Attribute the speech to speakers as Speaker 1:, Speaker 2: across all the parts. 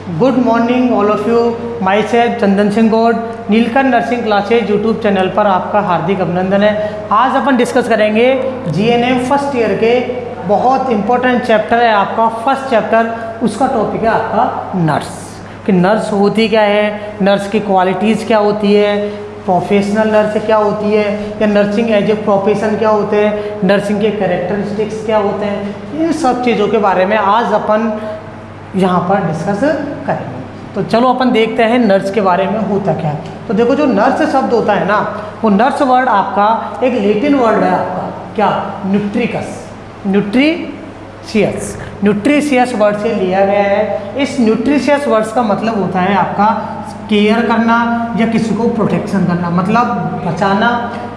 Speaker 1: Good morning all of you. Myself Chandan Singh Gaur, Neelkanth nursing classes YouTube channel पर आपका हार्दिक अभिनंदन है। आज अपन डिस्कस करेंगे जीएनएम फर्स्ट ईयर के बहुत इंपॉर्टेंट चैप्टर है आपका फर्स्ट चैप्टर, उसका टॉपिक है आपका नर्स। कि नर्स होती क्या है, नर्स की क्वालिटीज़ क्या होती है, प्रोफेशनल नर्स क्या होती है, या नर्सिंग एज ए प्रोफेशन क्या होते हैं, नर्सिंग के कैरेक्टरिस्टिक्स क्या होते हैं, ये सब चीज़ों के बारे में आज अपन यहाँ पर डिस्कस करेंगे। तो चलो अपन देखते हैं नर्स के बारे में होता क्या है। तो देखो जो नर्स शब्द होता है ना, वो नर्स वर्ड आपका एक लैटिन वर्ड है आपका क्या, न्यूट्रिकस, न्यूट्रिशियस, न्यूट्रिशियस वर्ड से लिया गया है। इस न्यूट्रिशियस वर्ड्स का मतलब होता है आपका केयर करना या किसी को प्रोटेक्शन करना, मतलब बचाना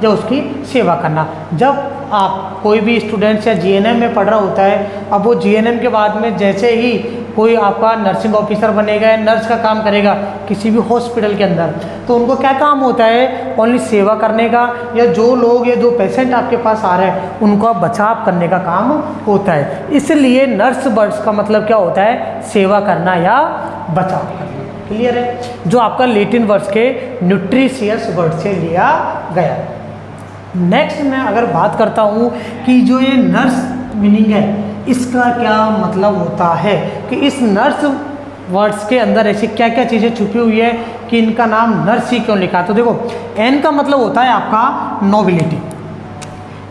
Speaker 1: या उसकी सेवा करना। जब आप कोई भी स्टूडेंट्स या जीएनएम में पढ़ रहा होता है, अब वो जीएनएम के बाद में जैसे ही कोई आपका नर्सिंग ऑफिसर बनेगा या नर्स का काम करेगा किसी भी हॉस्पिटल के अंदर, तो उनको क्या काम होता है, ओनली सेवा करने का, या जो लोग या जो पेशेंट आपके पास आ रहे हैं उनका बचाव करने का काम होता है। इसलिए नर्स वर्ड्स का मतलब क्या होता है, सेवा करना या बचाव करना। क्लियर है? जो आपका लैटिन वर्ड्स के न्यूट्रिशियस वर्ड से लिया गया। नेक्स्ट मैं अगर बात करता हूँ कि जो ये नर्स मीनिंग है इसका क्या मतलब होता है, कि इस नर्स वर्ड्स के अंदर ऐसी क्या क्या चीज़ें छुपी हुई है कि इनका नाम नर्स ही क्यों लिखा है। तो देखो एन का मतलब होता है आपका नोबिलिटी।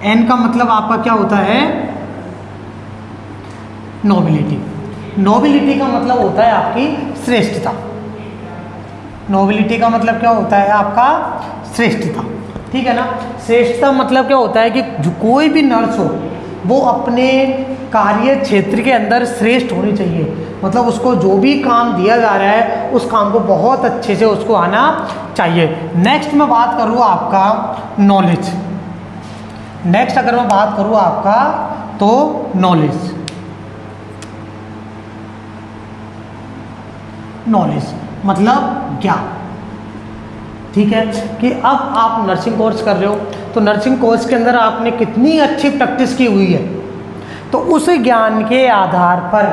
Speaker 1: एन का मतलब आपका क्या होता है, नोबिलिटी। नोबिलिटी का मतलब होता है आपकी श्रेष्ठता। नोबिलिटी का मतलब क्या होता है आपका श्रेष्ठता, ठीक है ना। श्रेष्ठता मतलब क्या होता है कि जो कोई भी नर्स हो वो अपने कार्य क्षेत्र के अंदर श्रेष्ठ होनी चाहिए, मतलब उसको जो भी काम दिया जा रहा है उस काम को बहुत अच्छे से उसको आना चाहिए। नेक्स्ट मैं बात करूँ आपका नॉलेज। नेक्स्ट अगर मैं बात करूँ आपका तो नॉलेज, नॉलेज मतलब ज्ञान, ठीक है। कि अब आप नर्सिंग कोर्स कर रहे हो तो नर्सिंग कोर्स के अंदर आपने कितनी अच्छी प्रैक्टिस की हुई है, तो उस ज्ञान के आधार पर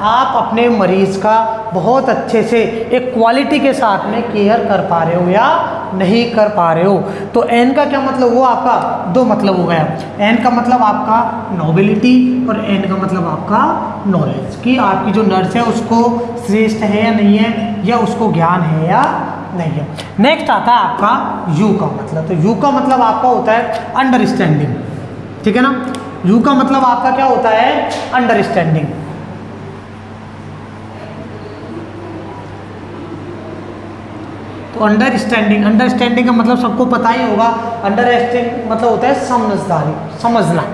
Speaker 1: आप अपने मरीज का बहुत अच्छे से एक क्वालिटी के साथ में केयर कर पा रहे हो या नहीं कर पा रहे हो। तो एन का क्या मतलब हुआ आपका, दो मतलब हो गया। एन का मतलब आपका नोबिलिटी और एन का मतलब आपका नॉलेज, कि आपकी जो नर्स है उसको श्रेष्ठ है या नहीं है, या उसको ज्ञान है या नहीं है। नेक्स्ट आता है आपका यू का मतलब। तो यू का मतलब आपका होता है अंडरस्टैंडिंग, ठीक है ना। यू का मतलब आपका क्या होता है, अंडरस्टैंडिंग। तो अंडरस्टैंडिंग, अंडरस्टैंडिंग का मतलब सबको पता ही होगा। अंडरस्टैंडिंग मतलब होता है समझदारी, समझना।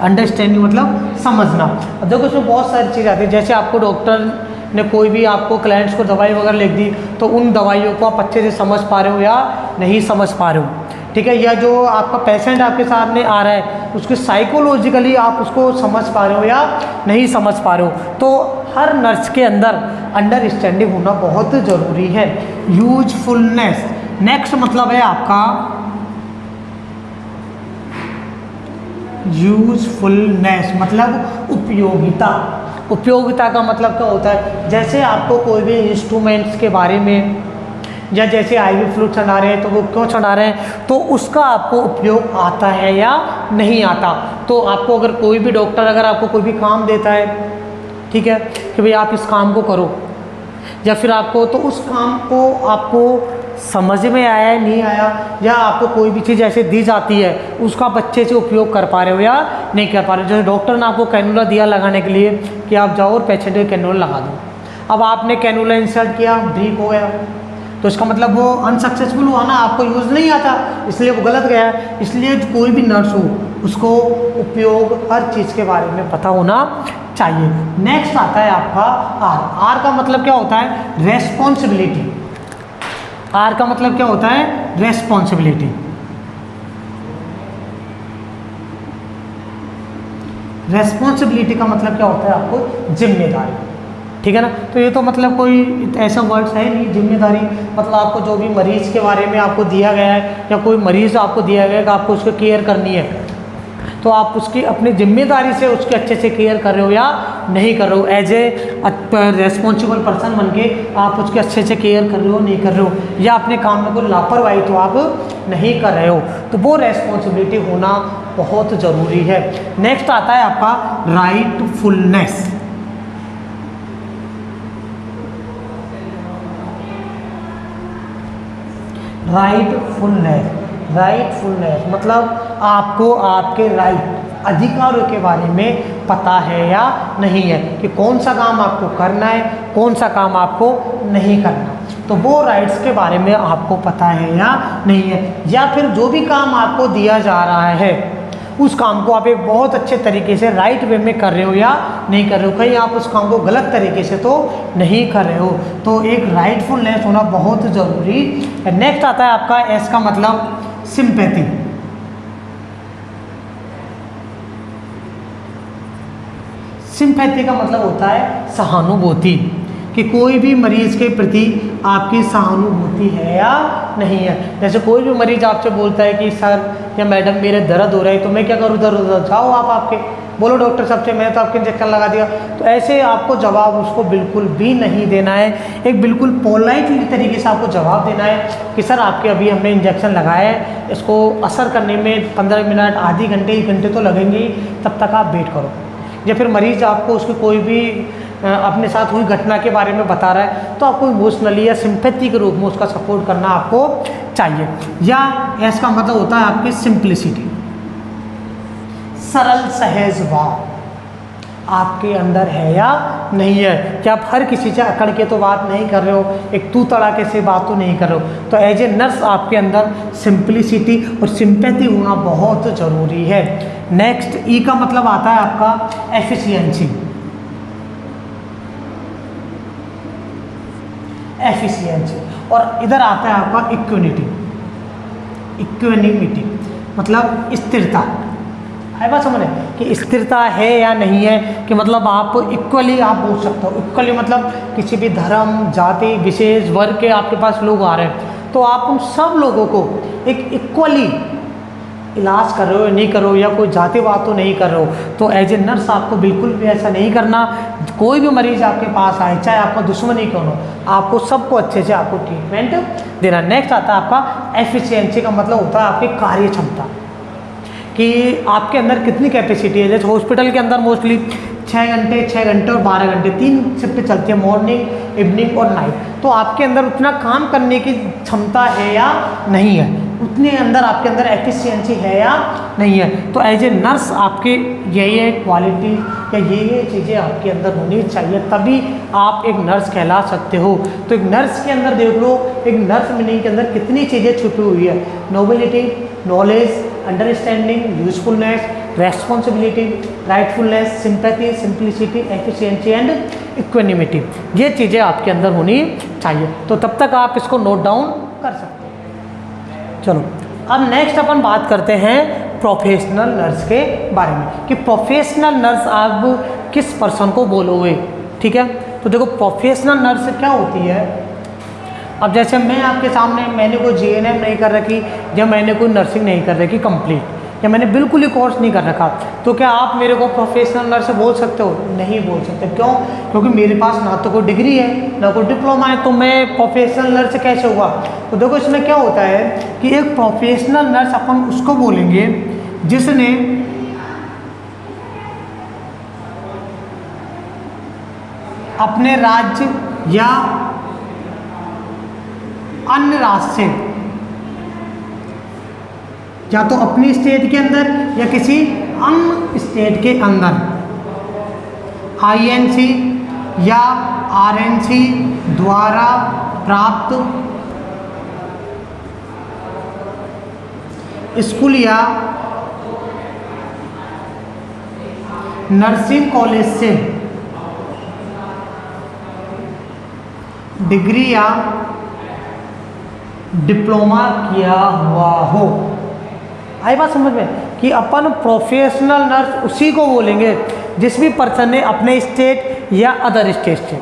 Speaker 1: अंडरस्टैंडिंग मतलब समझना। अब देखो उसमें बहुत सारी चीज़ आती है, जैसे आपको डॉक्टर ने कोई भी आपको क्लाइंट्स को दवाई वगैरह लिख दी, तो उन दवाइयों को आप अच्छे से समझ पा रहे हो या नहीं समझ पा रहे हो, ठीक है। या जो आपका पेशेंट आपके सामने आ रहा है उसके साइकोलॉजिकली आप उसको समझ पा रहे हो या नहीं समझ पा रहे हो। तो हर नर्स के अंदर अंडरस्टैंडिंग होना बहुत ज़रूरी है। यूजफुलनेस, नेक्स्ट मतलब है आपका यूजफुलनेस मतलब उपयोगिता। उपयोगिता का मतलब क्या होता है, जैसे आपको कोई भी इंस्ट्रूमेंट्स के बारे में, या जैसे आईवी फ्लूइड चढ़ा रहे हैं तो वो क्यों चढ़ा रहे हैं, तो उसका आपको उपयोग आता है या नहीं आता। तो आपको अगर कोई भी डॉक्टर अगर आपको कोई भी काम देता है, ठीक है, कि भाई आप इस काम को करो, या फिर आपको तो उस काम को आपको समझ में आया है नहीं आया, या आपको कोई भी चीज़ ऐसे दी जाती है उसका आप अच्छे से उपयोग कर पा रहे हो या नहीं कर पा रहे हो। जैसे डॉक्टर ने आपको कैनुला दिया लगाने के लिए कि आप जाओ और पेशेंट को कैनुला लगा दो। अब आपने कैनुला इंसर्ट किया, ब्रेक हो गया, तो इसका मतलब वो अनसक्सेसफुल हुआ ना, आपको यूज़ नहीं आता, इसलिए वो गलत गया। इसलिए कोई भी नर्स हो उसको उपयोग हर चीज़ के बारे में पता होना चाहिए। नेक्स्ट आता है आपका आर। आर का मतलब क्या होता है, रेस्पॉन्सिबिलिटी। आर का मतलब क्या होता है, रेस्पॉन्सिबिलिटी। रेस्पॉन्सिबिलिटी का मतलब क्या होता है आपको, जिम्मेदारी, ठीक है ना। तो ये तो मतलब कोई ऐसा वर्ड्स है नहीं, जिम्मेदारी मतलब आपको जो भी मरीज़ के बारे में आपको दिया गया है, या कोई मरीज़ आपको दिया गया है कि आपको उसको केयर करनी है, तो आप उसकी अपनी जिम्मेदारी से उसकी अच्छे से केयर कर रहे हो या नहीं कर रहे हो, एज ए रेस्पॉन्सिबल पर्सन बन के आप उसके अच्छे से केयर कर रहे हो नहीं कर रहे हो, या अपने काम में कोई लापरवाही तो आप नहीं कर रहे हो, तो वो रेस्पॉन्सिबिलिटी होना बहुत ज़रूरी है। नेक्स्ट आता है आपका राइटफुलनेस। राइटफुलनेस मतलब आपको आपके राइट अधिकारों के बारे में पता है या नहीं है, कि कौन सा काम आपको करना है, कौन सा काम आपको नहीं करना, तो वो राइट्स के बारे में आपको पता है या नहीं है। या फिर जो भी काम आपको दिया जा रहा है उस काम को आप एक बहुत अच्छे तरीके से राइट वे में कर रहे हो या नहीं कर रहे हो, कहीं आप उस काम को गलत तरीके से तो नहीं कर रहे हो, तो एक राइटफुलनेस होना बहुत ज़रूरी है। नेक्स्ट आता है आपका एस का मतलब सिंपैथी। सिंपैथी का मतलब होता है सहानुभूति, कि कोई भी मरीज़ के प्रति आपकी सहानुभूति है या नहीं है। जैसे कोई भी मरीज़ आपसे बोलता है कि सर या मैडम मेरे दर्द हो रहा है, तो मैं क्या करूँ, दर्द जाओ आप आपके बोलो डॉक्टर साहब से मैंने तो आपके इंजेक्शन लगा दिया, तो ऐसे आपको जवाब उसको बिल्कुल भी नहीं देना है। एक बिल्कुल पोलाइटली तरीके से आपको जवाब देना है कि सर आपके अभी हमने इंजेक्शन लगाया है, इसको असर करने में 15 मिनट, आधी घंटे, 1 घंटे तो लगेंगे ही, तब तक आप वेट करो। या फिर मरीज़ आपको उसकी कोई भी अपने साथ हुई घटना के बारे में बता रहा है, तो आपको इमोशनली या सिंपैथी के रूप में उसका सपोर्ट करना आपको चाहिए। या इसका मतलब होता है आपकी सिंप्लिसिटी, सरल सहज भाव आपके अंदर है या नहीं है, कि आप हर किसी से अकड़ के तो बात नहीं कर रहे हो, एक तू तड़ाके से बात तो नहीं कर रहे हो। तो एज ए नर्स आपके अंदर सिंप्लिसिटी और सिंपैथी होना बहुत ज़रूरी है। नेक्स्ट ई का मतलब आता है आपका एफिशिएंसी। और इधर आता है आपका इक्विनिमिटी मतलब स्थिरता। है बात समझ कि स्थिरता है या नहीं है, कि मतलब आप इक्वली आप बोल सकते हो। इक्वली मतलब किसी भी धर्म, जाति, विशेष वर्ग के आपके पास लोग आ रहे हैं, तो आप उन सब लोगों को एक इक्वली इलाज कर रहे हो नहीं कर रहे हो, या कोई जातिवाद तो नहीं कर रहे हो, तो एज ए नर्स आपको बिल्कुल भी ऐसा नहीं करना। कोई भी मरीज आपके पास आए, चाहे आपका दुश्मन ही क्यों हो, आपको सबको अच्छे से आपको ट्रीटमेंट देना। नेक्स्ट आता है आपका एफिशिएंसी का मतलब होता है आपकी कार्य क्षमता, कि आपके अंदर कितनी कैपेसिटी है। जैसे हॉस्पिटल के अंदर मोस्टली 6 घंटे और 12 घंटे 3 शिफ्ट चलती है, मॉर्निंग, इवनिंग और नाइट, तो आपके अंदर उतना काम करने की क्षमता है या नहीं है, उतने अंदर आपके अंदर एफिशिएंसी है या नहीं है। तो एज ए नर्स आपके ये क्वालिटी या ये चीज़ें आपके अंदर होनी चाहिए, तभी आप एक नर्स कहला सकते हो। तो एक नर्स के अंदर देख लो, एक नर्स मीनिंग के अंदर कितनी चीज़ें छुपी हुई है, nobility, knowledge, understanding, usefulness, responsibility, rightfulness, sympathy, simplicity, efficiency and equanimity, ये चीज़ें आपके अंदर होनी चाहिए। तो तब तक आप इसको नोट डाउन कर सकते हो। चलो अब नेक्स्ट अपन बात करते हैं प्रोफेशनल नर्स के बारे में, कि प्रोफेशनल नर्स आप किस पर्सन को बोलोगे। ठीक है, तो देखो प्रोफेशनल नर्स क्या होती है। अब जैसे मैं आपके सामने, मैंने कोई जीएनएम नहीं कर रखी, या मैंने कोई नर्सिंग नहीं कर रखी कंप्लीट, या मैंने बिल्कुल ही कोर्स नहीं कर रखा, तो क्या आप मेरे को प्रोफेशनल नर्स बोल सकते हो? नहीं बोल सकते। क्यों? क्योंकि मेरे पास ना तो कोई डिग्री है ना कोई डिप्लोमा है, तो मैं प्रोफेशनल नर्स कैसे हुआ। तो देखो इसमें क्या होता है कि एक प्रोफेशनल नर्स अपन उसको बोलेंगे जिसने अपने राज्य या अन्य राज्य से, या तो अपनी स्टेट के अंदर या किसी अन्य स्टेट के अंदर आईएनसी या आरएनसी द्वारा प्राप्त स्कूल या नर्सिंग कॉलेज से डिग्री या डिप्लोमा किया हुआ हो। आई बात समझ में, कि अपन प्रोफेशनल नर्स उसी को बोलेंगे जिस भी पर्सन ने अपने स्टेट या अदर स्टेट से,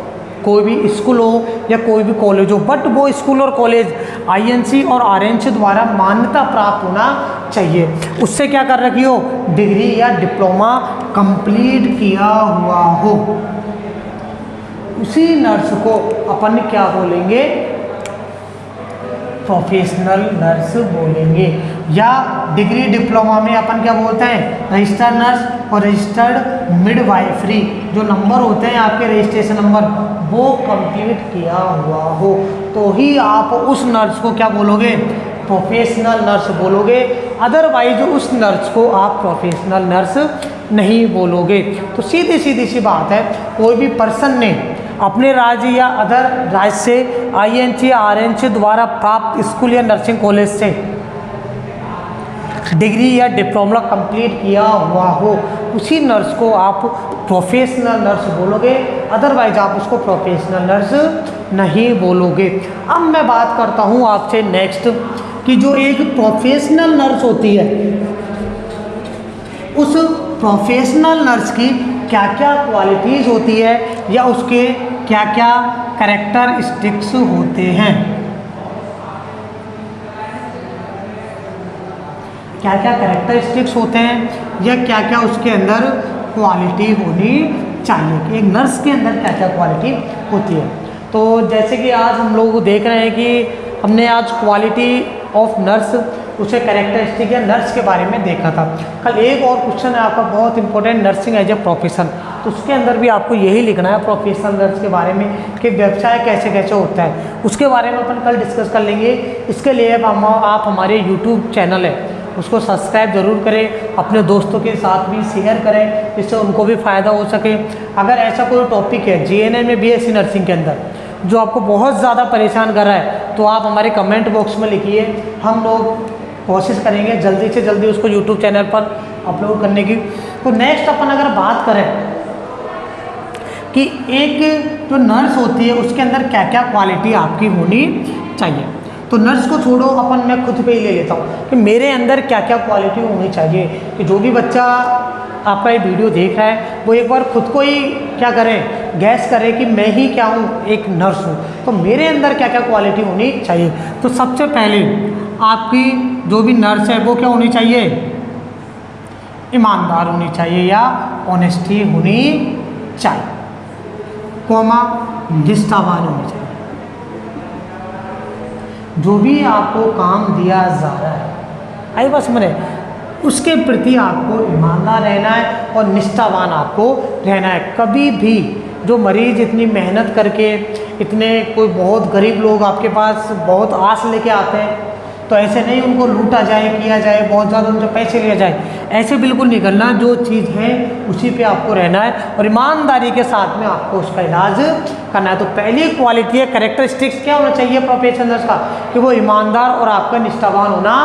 Speaker 1: कोई भी स्कूल हो या कोई भी कॉलेज हो, बट वो स्कूल और कॉलेज INC और RNC द्वारा मान्यता प्राप्त होना चाहिए। उससे क्या कर रखी हो, डिग्री या डिप्लोमा कंप्लीट किया हुआ हो, उसी नर्स को अपन क्या बोलेंगे, प्रोफेशनल नर्स बोलेंगे। या डिग्री डिप्लोमा में अपन क्या बोलते हैं, रजिस्टर्ड नर्स और रजिस्टर्ड मिडवाइफरी, जो नंबर होते हैं आपके रजिस्ट्रेशन नंबर, वो कंप्लीट किया हुआ हो तो ही आप उस नर्स को क्या बोलोगे, प्रोफेशनल नर्स बोलोगे। अदरवाइज उस नर्स को आप प्रोफेशनल नर्स नहीं बोलोगे। तो सीधी सीधी सी बात है, कोई भी पर्सन ने अपने राज्य या अदर राज्य से INC या RNC द्वारा प्राप्त स्कूल या नर्सिंग कॉलेज से डिग्री या डिप्लोमा कंप्लीट किया हुआ हो, उसी नर्स को आप प्रोफेशनल नर्स बोलोगे, अदरवाइज आप उसको प्रोफेशनल नर्स नहीं बोलोगे। अब मैं बात करता हूँ आपसे नेक्स्ट कि जो एक प्रोफेशनल नर्स होती है, उस प्रोफेशनल नर्स की क्या क्या क्वालिटीज़ होती है या उसके क्या क्या कैरेक्टरिस्टिक्स होते हैं, क्या क्या कैरेक्टरिस्टिक्स होते हैं या क्या क्या उसके अंदर क्वालिटी होनी चाहिए कि एक नर्स के अंदर क्या क्या क्वालिटी होती है। तो जैसे कि आज हम लोग देख रहे हैं कि हमने आज क्वालिटी ऑफ नर्स, उसे कैरेक्टरिस्टिक या नर्स के बारे में देखा था। कल एक और क्वेश्चन है आपका बहुत important, nursing as a profession, तो उसके अंदर भी आपको यही लिखना है प्रोफेशनल नर्स के बारे में कि व्यवसाय कैसे कैसे होता है, उसके बारे में अपन कल डिस्कस कर लेंगे। इसके लिए आप हमारे यूट्यूब चैनल है उसको सब्सक्राइब ज़रूर करें, अपने दोस्तों के साथ भी शेयर करें जिससे उनको भी फ़ायदा हो सके। अगर ऐसा कोई टॉपिक है GNM में BSc नर्सिंग के अंदर जो आपको बहुत ज़्यादा परेशान कर रहा है, तो आप हमारे कमेंट बॉक्स में लिखिए, हम लोग कोशिश करेंगे जल्दी से जल्दी उसको यूट्यूब चैनल पर अपलोड करने की। तो नेक्स्ट अपन अगर बात करें कि एक जो नर्स होती है उसके अंदर क्या क्या क्वालिटी आपकी होनी चाहिए, तो नर्स को छोड़ो, अपन मैं खुद पे ही ले लेता हूँ कि मेरे अंदर क्या क्या क्वालिटी होनी चाहिए। कि जो भी बच्चा आपका ये वीडियो देख रहा है वो एक बार खुद को ही क्या करें, गैस करें कि मैं ही क्या हूँ, एक नर्स हूँ, तो मेरे अंदर क्या क्या क्वालिटी होनी चाहिए। तो सबसे पहले आपकी जो भी नर्स है वो क्या होनी चाहिए, ईमानदार होनी चाहिए या ऑनेस्टी होनी चाहिए, कोमा निष्ठावान होनी चाहिए। जो भी आपको काम दिया जा रहा है, आई बस मैंने उसके प्रति आपको ईमानदार रहना है और निष्ठावान आपको रहना है। कभी भी जो मरीज इतनी मेहनत करके, इतने कोई बहुत गरीब लोग आपके पास बहुत आस लेके आते हैं, तो ऐसे नहीं उनको लूटा जाए, किया जाए, बहुत ज़्यादा उनसे पैसे लिया जाए, ऐसे बिल्कुल नहीं करना। जो चीज़ है उसी पे आपको रहना है और ईमानदारी के साथ में आपको उसका इलाज करना है। तो पहली क्वालिटी है, कैरेक्टरिस्टिक्स क्या होना चाहिए प्रोफेशनल्स का, कि वो ईमानदार और आपका निष्ठावान होना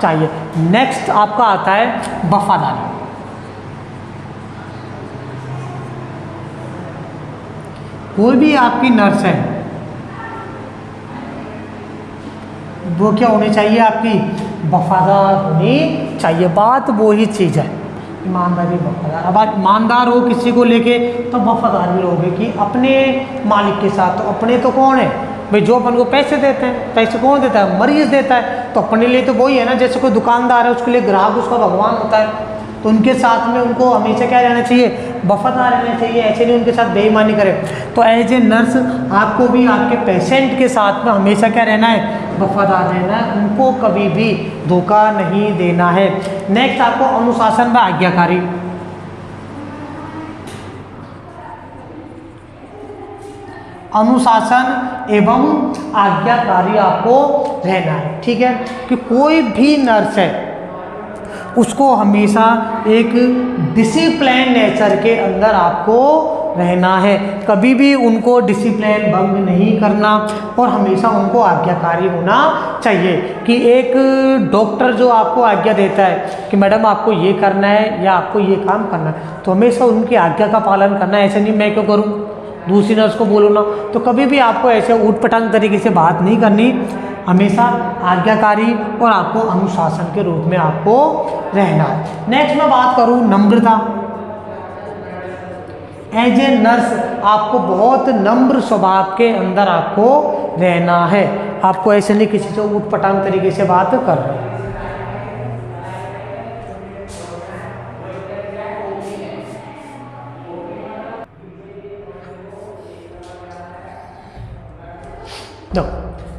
Speaker 1: चाहिए। नेक्स्ट आपका आता है वफादारी। कोई भी आपकी नर्स है वो क्या होनी चाहिए, आपकी वफादार होनी चाहिए। बात वो ही चीज़ है, ईमानदारी वफादार। अब आप ईमानदार हो किसी को लेके तो वफादार भी रहोगे कि अपने मालिक के साथ। तो अपने तो कौन है भाई, जो अपन को पैसे देते हैं, पैसे कौन देता है, मरीज देता है, तो अपने लिए तो वही है ना। जैसे कोई दुकानदार है उसके लिए ग्राहक उसका भगवान होता है, तो उनके साथ में उनको हमेशा क्या रहना चाहिए, वफादार रहना चाहिए, ऐसे नहीं उनके साथ बेईमानी करे। तो एज ए नर्स आपको भी आपके पेशेंट के साथ में हमेशा क्या रहना है, वफादार रहना है, उनको कभी भी धोखा नहीं देना है। नेक्स्ट आपको अनुशासन व आज्ञाकारी। अनुशासन एवं आज्ञाकारी आपको रहना है, ठीक है। कि कोई भी नर्स है उसको हमेशा एक डिसिप्लिन नेचर के अंदर आपको रहना है, कभी भी उनको डिसिप्लिन भंग नहीं करना और हमेशा उनको आज्ञाकारी होना चाहिए। कि एक डॉक्टर जो आपको आज्ञा देता है कि मैडम आपको ये करना है या आपको ये काम करना है, तो हमेशा उनकी आज्ञा का पालन करना है। ऐसे नहीं मैं क्यों करूँ, दूसरी नर्स को बोलो ना, तो कभी भी आपको ऐसे ऊट पटांग तरीके से बात नहीं करनी, हमेशा आज्ञाकारी और आपको अनुशासन के रूप में आपको रहना है। नेक्स्ट मैं बात करूं नम्रता एज ए नर्स आपको बहुत नम्र स्वभाव के अंदर आपको रहना है। आपको ऐसे नहीं किसी से उटपटांग तरीके से बात कर रहे हैं।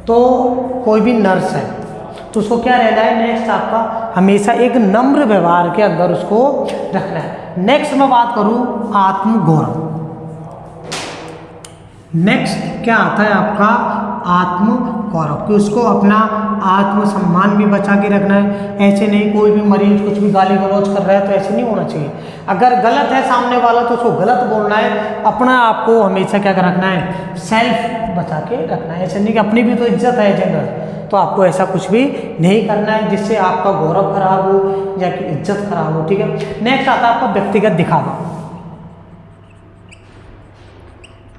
Speaker 1: तो कोई भी नर्स है तो उसको क्या रहना है, नेक्स्ट आपका हमेशा एक नम्र व्यवहार के अंदर उसको रखना है। नेक्स्ट मैं बात करूं आत्मगौरव। नेक्स्ट क्या आता है आपका आत्मगौरव, कि उसको अपना आत्मसम्मान भी बचा के रखना है। ऐसे नहीं कोई भी मरीज कुछ भी गाली गलौज कर रहा है तो ऐसे नहीं होना चाहिए। अगर गलत है सामने वाला तो उसको गलत बोलना है, अपना आपको हमेशा क्या रखना है, सेल्फ बचा के रखना है। ऐसे नहीं कि अपनी भी तो इज्जत है जनरल, तो आपको ऐसा कुछ भी नहीं करना है जिससे आपका गौरव खराब हो या कि इज्जत खराब हो। ठीक है, नेक्स्ट आता है आपका व्यक्तिगत दिखावा।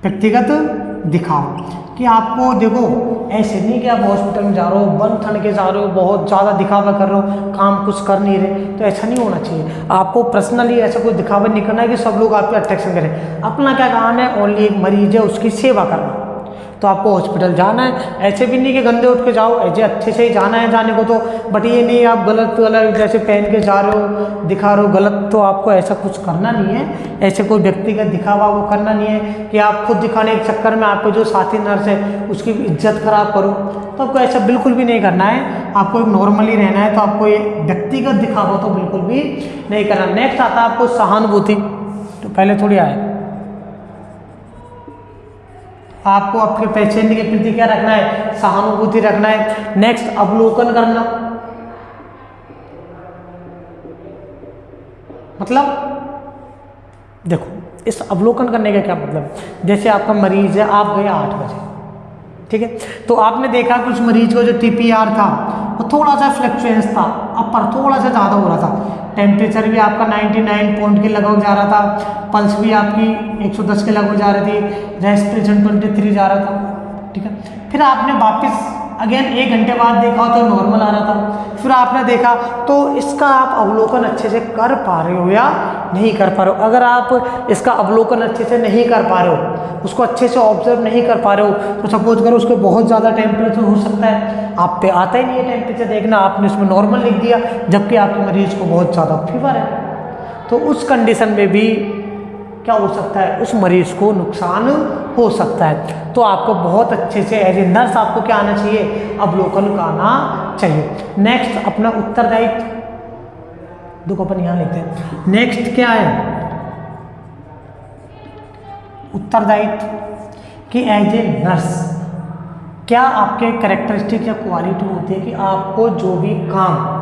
Speaker 1: व्यक्तिगत दिखावा कि आपको देखो ऐसे नहीं कि आप हॉस्पिटल में जा रहे हो बन ठन के जा रहे हो, बहुत ज़्यादा दिखावा कर रहे हो, काम कुछ कर नहीं रहे, तो ऐसा नहीं होना चाहिए। आपको पर्सनली ऐसा कोई दिखावा नहीं करना है कि सब लोग आप पे अट्रैक्शन करें। अपना क्या काम है, ओनली एक मरीज है उसकी सेवा करना। तो आपको हॉस्पिटल जाना है, ऐसे भी नहीं कि गंदे उठ के जाओ, ऐसे अच्छे से ही जाना है जाने को तो, बट ये नहीं आप गलत गलत जैसे पहन के जा रहे हो, दिखा रहे हो गलत, तो आपको ऐसा कुछ करना नहीं है। ऐसे कोई व्यक्तिगत दिखावा वो करना नहीं है कि आप खुद दिखाने के चक्कर में आपको जो साथी नर्स है उसकी इज्जत खराब करो, तो आपको ऐसा बिल्कुल भी नहीं करना है। आपको एक नॉर्मली रहना है, तो आपको ये व्यक्तिगत दिखावा तो बिल्कुल भी नहीं करना। नेक्स्ट आता है आपको सहानुभूति। तो पहले थोड़ी आए, आपको आपके पेशेंट के प्रति क्या रखना है, सहानुभूति रखना है। नेक्स्ट अवलोकन करना, मतलब देखो इस अवलोकन करने का क्या मतलब, जैसे आपका मरीज है, आप गए 8 बजे, ठीक है, तो आपने देखा कुछ मरीज को जो TPR था वो थोड़ा सा फ्लक्चुएंस था, अपर थोड़ा सा ज़्यादा हो रहा था, टेम्परेचर भी आपका 99 पॉइंट के लगभग जा रहा था, पल्स भी आपकी 110 के लगभग जा रही थी, रेस्पिरेशन 23 जा रहा था। ठीक है, फिर आपने वापस अगेन 1 घंटे बाद देखा तो नॉर्मल आ रहा था, फिर आपने देखा, तो इसका आप अवलोकन अच्छे से कर पा रहे हो या नहीं कर पा रहे हो। अगर आप इसका अवलोकन अच्छे से नहीं कर पा रहे हो, उसको अच्छे से ऑब्जर्व नहीं कर पा रहे हो, तो सपोज करो उसको बहुत ज़्यादा टेम्परेचर हो सकता है, आप पे आता ही नहीं है टेम्परेचर देखना, आपने उसमें नॉर्मल लिख दिया, जबकि आपके मरीज को बहुत ज़्यादा फीवर है, तो उस कंडीशन में भी क्या हो सकता है, उस मरीज को नुकसान हो सकता है। तो आपको बहुत अच्छे से एज ए नर्स आपको क्या आना चाहिए, अवलोकन का आना चाहिए। नेक्स्ट अपना उत्तरदायित्व, देखो अपन यहाँ लिखते हैं, नेक्स्ट क्या है, उत्तरदायित्व कि एज ए नर्स क्या आपके कैरेक्टरिस्टिक या क्वालिटी होती है कि आपको जो भी काम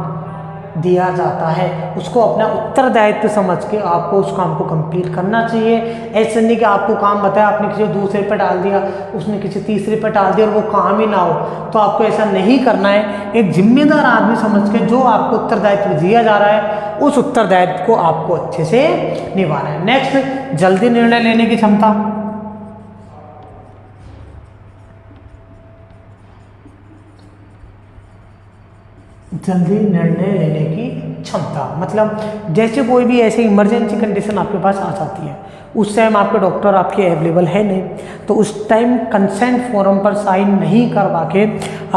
Speaker 1: दिया जाता है उसको अपना उत्तरदायित्व समझ के आपको उस काम को कंप्लीट करना चाहिए। ऐसे नहीं कि आपको काम बताया, आपने किसी दूसरे पे डाल दिया, उसने किसी तीसरे पे डाल दिया और वो काम ही ना हो, तो आपको ऐसा नहीं करना है। एक जिम्मेदार आदमी समझ के जो आपको उत्तरदायित्व दिया जा रहा है उस उत्तरदायित्व को आपको अच्छे से निभाना है। नेक्स्ट जल्दी निर्णय लेने की क्षमता, जल्दी निर्णय लेने की क्षमता, मतलब जैसे कोई भी ऐसी इमरजेंसी कंडीशन आपके पास आ जाती है, उस टाइम आपके डॉक्टर आपके अवेलेबल है नहीं, तो उस टाइम कंसेंट फॉर्म पर साइन नहीं करवा के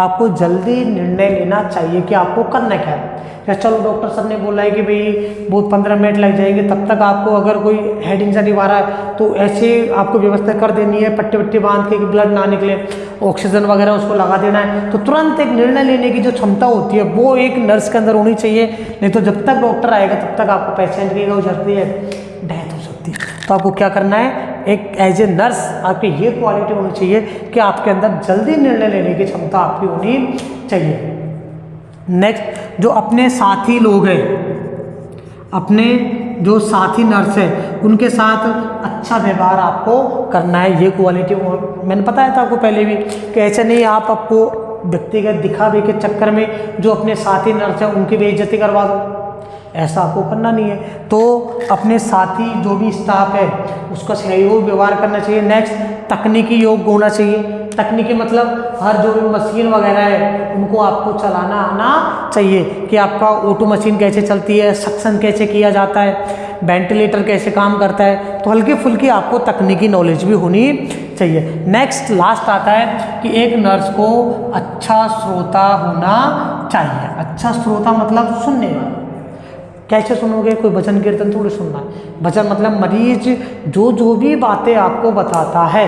Speaker 1: आपको जल्दी निर्णय लेना चाहिए कि आपको करना क्या है। या चलो डॉक्टर साहब ने बोला है कि भाई वो 15 मिनट लग जाएंगे, तब तक आपको अगर कोई हेड इंजरी आ रहा है तो ऐसे आपको व्यवस्था कर देनी है, पट्टी वट्टी बांध के कि ब्लड ना निकले, ऑक्सीजन वगैरह उसको लगा देना है। तो तुरंत एक निर्णय लेने की जो क्षमता होती है वो एक नर्स के अंदर होनी चाहिए, नहीं तो जब तक डॉक्टर आएगा तब तक आपको पेशेंट की हो सकती है, डेथ हो सकती है। तो आपको क्या करना है, एक एज ए नर्स आपकी ये क्वालिटी होनी चाहिए कि आपके अंदर जल्दी निर्णय लेने की क्षमता आपकी होनी चाहिए। नेक्स्ट जो अपने साथी लोग हैं, अपने जो साथी नर्स है उनके साथ अच्छा व्यवहार आपको करना है, ये क्वालिटी मैंने बताया था आपको पहले भी कि ऐसे नहीं आप आपको व्यक्तिगत दिखावे के चक्कर में जो अपने साथी नर्स हैं उनकी बेइज्जती करवा दो, ऐसा आपको करना नहीं है। तो अपने साथी जो भी स्टाफ है उसका सहयोग व्यवहार करना चाहिए। नेक्स्ट तकनीकी योग्य होना चाहिए, तकनीकी मतलब हर जो भी मशीन वगैरह है उनको आपको चलाना आना चाहिए कि आपका ऑटो मशीन कैसे चलती है, सक्शन कैसे किया जाता है, वेंटिलेटर कैसे काम करता है, तो हल्की फुल्की आपको तकनीकी नॉलेज भी होनी चाहिए। नेक्स्ट लास्ट आता है कि एक नर्स को अच्छा श्रोता होना चाहिए। अच्छा श्रोता मतलब सुनने वाला। कैसे सुनोगे, कोई भजन कीर्तन थोड़ी सुनना है। भजन मतलब मरीज जो भी बातें आपको बताता है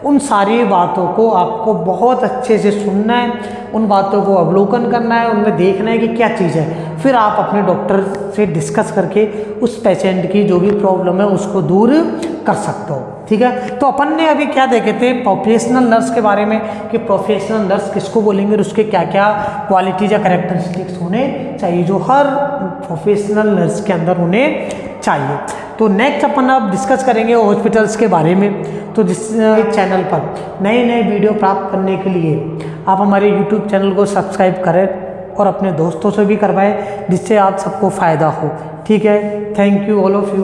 Speaker 1: उन सारी बातों को आपको बहुत अच्छे से सुनना है, उन बातों को अवलोकन करना है, उनमें देखना है कि क्या चीज़ है, फिर आप अपने डॉक्टर से डिस्कस करके उस पेशेंट की जो भी प्रॉब्लम है उसको दूर कर सकते हो। ठीक है, तो अपन ने अभी क्या देखे थे प्रोफेशनल नर्स के बारे में कि प्रोफेशनल नर्स किसको बोलेंगे और उसके क्या क्या क्वालिटीज या कैरेक्टरिस्टिक्स होने चाहिए जो हर प्रोफेशनल नर्स के अंदर होने चाहिए। तो नेक्स्ट अपन अब डिस्कस करेंगे हॉस्पिटल्स के बारे में। तो जिस चैनल पर नए नए वीडियो प्राप्त करने के लिए आप हमारे यूट्यूब चैनल को सब्सक्राइब करें और अपने दोस्तों से भी करवाएं जिससे आप सबको फ़ायदा हो। ठीक है, thank you all of you.